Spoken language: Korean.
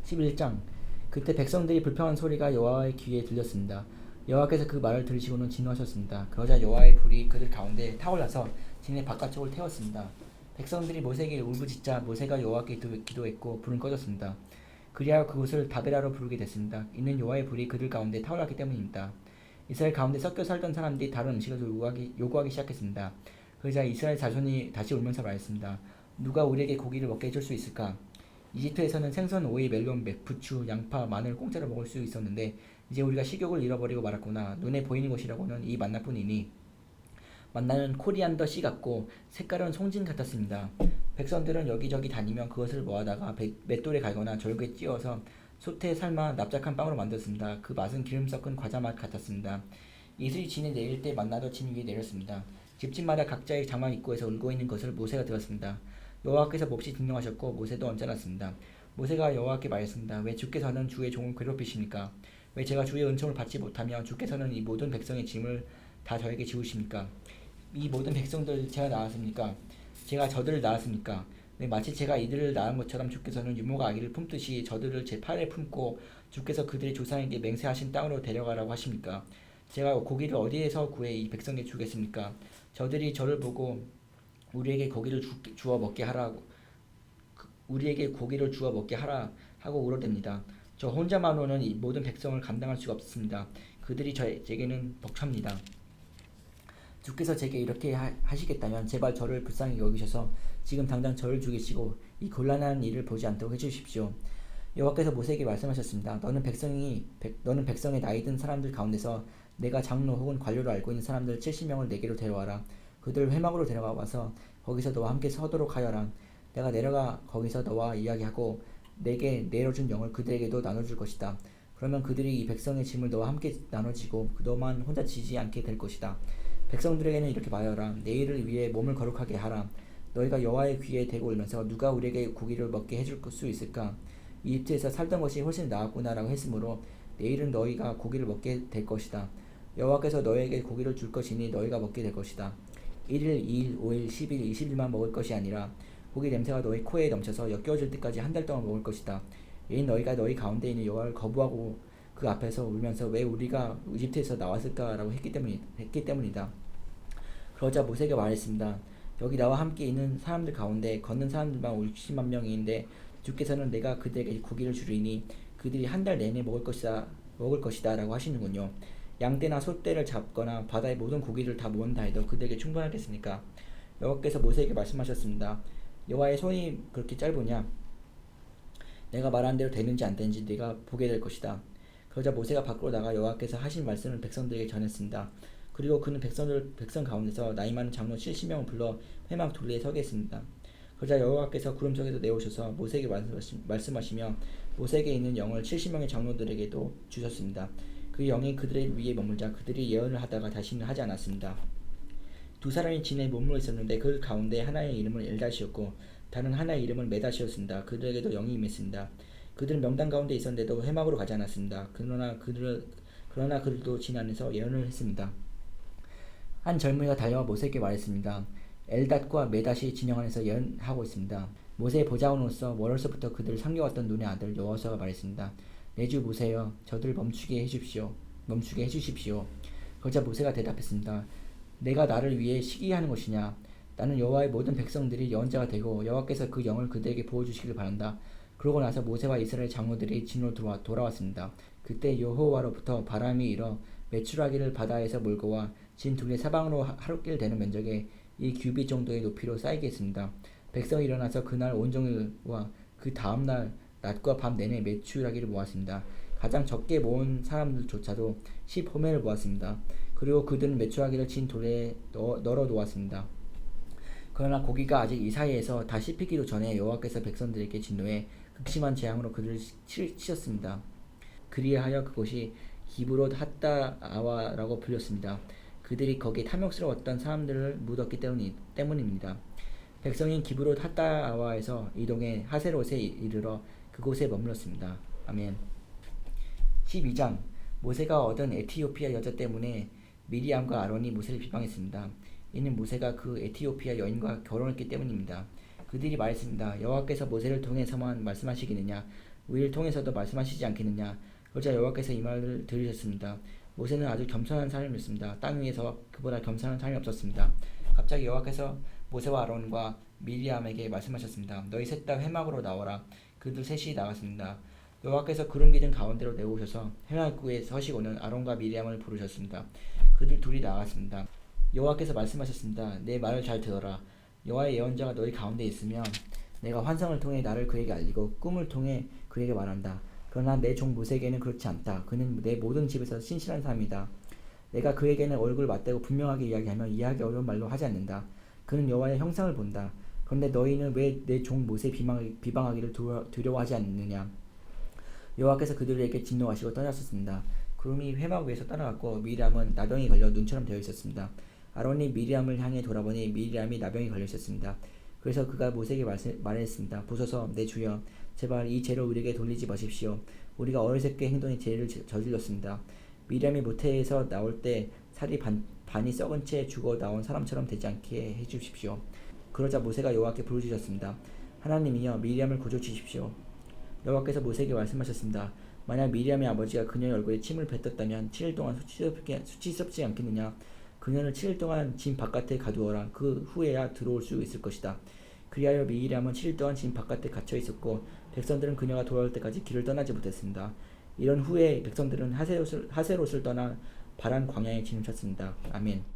11장. 그때 백성들이 불평한 소리가 여호와의 귀에 들렸습니다. 여호와께서 그 말을 들으시고는 진노하셨습니다. 그러자 여호와의 불이 그들 가운데 타올라서 진의 바깥쪽을 태웠습니다. 백성들이 모세에게 울부짖자 모세가 여호와께 기도했고 불은 꺼졌습니다. 그리하여 그곳을 다베라로 부르게 됐습니다. 이는 여호와의 불이 그들 가운데 타올랐기 때문입니다. 이스라엘 가운데 섞여 살던 사람들이 다른 음식을 요구하기 시작했습니다. 그러자 이스라엘 자손이 다시 울면서 말했습니다. 누가 우리에게 고기를 먹게 해줄 수 있을까? 이집트에서는 생선, 오이, 멜론, 부추, 양파, 마늘 공짜로 먹을 수 있었는데 이제 우리가 식욕을 잃어버리고 말았구나. 눈에 보이는 것이라고는 이 만나뿐이니 만나는 코리안더 씨 같고 색깔은 송진 같았습니다. 백성들은 여기저기 다니며 그것을 모아다가 맷돌에 갈거나 절구에 찧어서 솥에 삶아 납작한 빵으로 만들었습니다. 그 맛은 기름 섞은 과자 맛 같았습니다. 이슬이 진에 내릴 때 만나도 진 위에 내렸습니다. 집집마다 각자의 장막 입구에서 울고 있는 것을 모세가 들었습니다. 여호와께서 몹시 진노하셨고 모세도 언짢았습니다. 모세가 여호와께 말했습니다. 왜 주께서는 주의 종을 괴롭히십니까? 왜 제가 주의 은총을 받지 못하며 주께서는 이 모든 백성의 짐을 다 저에게 지우십니까? 이 모든 백성들 제가 낳았습니까? 제가 저들을 낳았습니까? 네, 마치 제가 이들을 낳은 것처럼 주께서는 유모가 아기를 품듯이 저들을 제 팔에 품고 주께서 그들의 조상에게 맹세하신 땅으로 데려가라고 하십니까? 제가 고기를 어디에서 구해 이 백성에게 주겠습니까? 저들이 저를 보고 우리에게 고기를 주어 먹게 하라고 우리에게 고기를 주어 먹게 하라 하고 울어댑니다. 저 혼자만으로는 이 모든 백성을 감당할 수가 없습니다. 그들이 제게는 벅찹니다. 주께서 제게 이렇게 하시겠다면 제발 저를 불쌍히 여기셔서 지금 당장 저를 죽이시고 이 곤란한 일을 보지 않도록 해주십시오. 여호와께서 모세에게 말씀하셨습니다. 너는 백성의 나이 든 사람들 가운데서 내가 장로 혹은 관료로 알고 있는 사람들 70명을 내게로 데려와라. 그들을 회막으로 데려가 와서 거기서 너와 함께 서도록 하여라. 내가 내려가 거기서 너와 이야기하고 내게 내려준 영을 그들에게도 나눠줄 것이다. 그러면 그들이 이 백성의 짐을 너와 함께 나눠지고 너만 혼자 지지 않게 될 것이다. 백성들에게는 이렇게 말하라. 내일을 위해 몸을 거룩하게 하라. 너희가 여호와의 귀에 대고 울면서 누가 우리에게 고기를 먹게 해줄 수 있을까? 이집트에서 살던 것이 훨씬 나았구나라고 했으므로 내일은 너희가 고기를 먹게 될 것이다. 여호와께서 너희에게 고기를 줄 것이니 너희가 먹게 될 것이다. 1일, 2일, 5일, 10일, 20일만 먹을 것이 아니라 고기 냄새가 너희 코에 넘쳐서 역겨워질 때까지 한 달 동안 먹을 것이다. 이는 너희가 너희 가운데 있는 여호와를 거부하고 그 앞에서 울면서 왜 우리가 이집트에서 나왔을까라고 했기 때문이다. 그러자 모세가 말했습니다. 여기 나와 함께 있는 사람들 가운데 걷는 사람들만 60만 명인데 주께서는 내가 그들에게 고기를 주리니 그들이 한 달 내내 먹을 것이다 라고 하시는군요. 양떼나 소떼를 잡거나 바다의 모든 고기를 다 모은다 해도 그들에게 충분하겠습니까? 여호와께서 모세에게 말씀하셨습니다. 여호와의 손이 그렇게 짧으냐? 내가 말한 대로 되는지 안 되는지 네가 보게 될 것이다. 그러자 모세가 밖으로 나가 여호와께서 하신 말씀을 백성들에게 전했습니다. 그리고 그는 백성 가운데서 나이 많은 장로 70명을 불러 회막 둘레에 서게 했습니다. 그러자 여호와께서 구름 속에서 내오셔서 모세에게 말씀하시며 모세에게 있는 영을 70명의 장로들에게도 주셨습니다. 그 영이 그들의 위에 머물자 그들이 예언을 하다가 다시는 하지 않았습니다. 두 사람이 진에 머물러 있었는데 그 가운데 하나의 이름은 엘닷이었고 다른 하나의 이름은 메닷이었습니다. 그들에게도 영이 임했습니다. 그들은 명단 가운데 있었는데도 회막으로 가지 않았습니다. 그러나 그들도 진 안에서 예언을 했습니다. 한 젊은이가 달려와 모세에게 말했습니다. 엘닷과 메닷이 진영 안에서 예언하고 있습니다. 모세의 보좌관으로서 월요일서부터 그들을 섬겨왔던 눈의 아들 여호수아가 말했습니다. 내 주 모세여 저들을 멈추게 해주십시오. 그러자 모세가 대답했습니다. 내가 나를 위해 시기하는 것이냐? 나는 여호와의 모든 백성들이 예언자가 되고 여호와께서 그 영을 그들에게 부어주시기를 바란다. 그러고 나서 모세와 이스라엘 장로들이 진으로 돌아왔습니다. 그때 여호와로부터 바람이 일어 메추라기를 바다에서 몰고 와 진 둘레 사방으로 하룻길 되는 면적에 이 규빗 정도의 높이로 쌓이게 했습니다. 백성이 일어나서 그날 온종일과 그 다음날 낮과 밤 내내 메추라기를 모았습니다. 가장 적게 모은 사람들조차도 10호멜을 모았습니다. 그리고 그들은 메추라기를 진 돌에 널어 놓았습니다. 그러나 고기가 아직 이 사이에서 다 씹히기도 전에 여호와께서 백성들에게 진노해 극심한 재앙으로 그들을 치셨습니다. 그리하여 그곳이 기브롯 핫다아와라고 불렸습니다. 그들이 거기에 탐욕스러웠던 사람들을 묻었기 때문입니다. 백성인 기브롯 핫다아와에서 이동해 하세롯에 이르러 그곳에 머물렀습니다. 아멘. 12장. 모세가 얻은 에티오피아 여자 때문에 미리암과 아론이 모세를 비방했습니다. 이는 모세가 그 에티오피아 여인과 결혼했기 때문입니다. 그들이 말했습니다. 여호와께서 모세를 통해서만 말씀하시기느냐? 우리를 통해서도 말씀하시지 않겠느냐. 그러자 여호와께서 이 말을 들으셨습니다. 모세는 아주 겸손한 사람이었습니다. 땅 위에서 그보다 겸손한 사람이 없었습니다. 갑자기 여호와께서 모세와 아론과 미리암에게 말씀하셨습니다. 너희 셋 다 회막으로 나와라. 그들 셋이 나갔습니다. 여호와께서 구름 기둥 가운데로 내오셔서 회막 입구에 서시고는 아론과 미리암을 부르셨습니다. 그들 둘이 나갔습니다. 여호와께서 말씀하셨습니다. 내 말을 잘 들어라. 여호와의 예언자가 너희 가운데 있으면 내가 환상을 통해 나를 그에게 알리고 꿈을 통해 그에게 말한다. 그러나 내 종 모세에게는 그렇지 않다. 그는 내 모든 집에서 신실한 사람이다. 내가 그에게는 얼굴을 맞대고 분명하게 이야기하며 이해하기 어려운 말로 하지 않는다. 그는 여호와의 형상을 본다. 그런데 너희는 왜 내 종 모세 비방하기를 두려워하지 않느냐. 여호와께서 그들에게 진노하시고 떠나셨습니다. 구름이 회막 위에서 따라갔고 미리암은 나병이 걸려 눈처럼 되어 있었습니다. 아론이 미리암을 향해 돌아보니 미리암이 나병이 걸려 있었습니다. 그래서 그가 모세에게 말했습니다. 보소서 내 주여 제발 이 죄를 우리에게 돌리지 마십시오. 우리가 어리석게 행동의 죄를 저질렀습니다. 미리암이 모태에서 나올 때 살이 반이 썩은 채 죽어 나온 사람처럼 되지 않게 해주십시오. 그러자 모세가 여호와께 부르짖었습니다. 하나님이여 미리암을 고쳐주십시오. 여호와께서 모세에게 말씀하셨습니다. 만약 미리암의 아버지가 그녀의 얼굴에 침을 뱉었다면 7일 동안 수치스럽지 않겠느냐. 그녀를 7일 동안 진 바깥에 가두어라. 그 후에야 들어올 수 있을 것이다. 그리하여 미리암은 7일 동안 진 바깥에 갇혀 있었고 백성들은 그녀가 돌아올 때까지 길을 떠나지 못했습니다. 이런 후에 백성들은 하세롯을 떠나 바란 광야에 진을 쳤습니다. 아멘.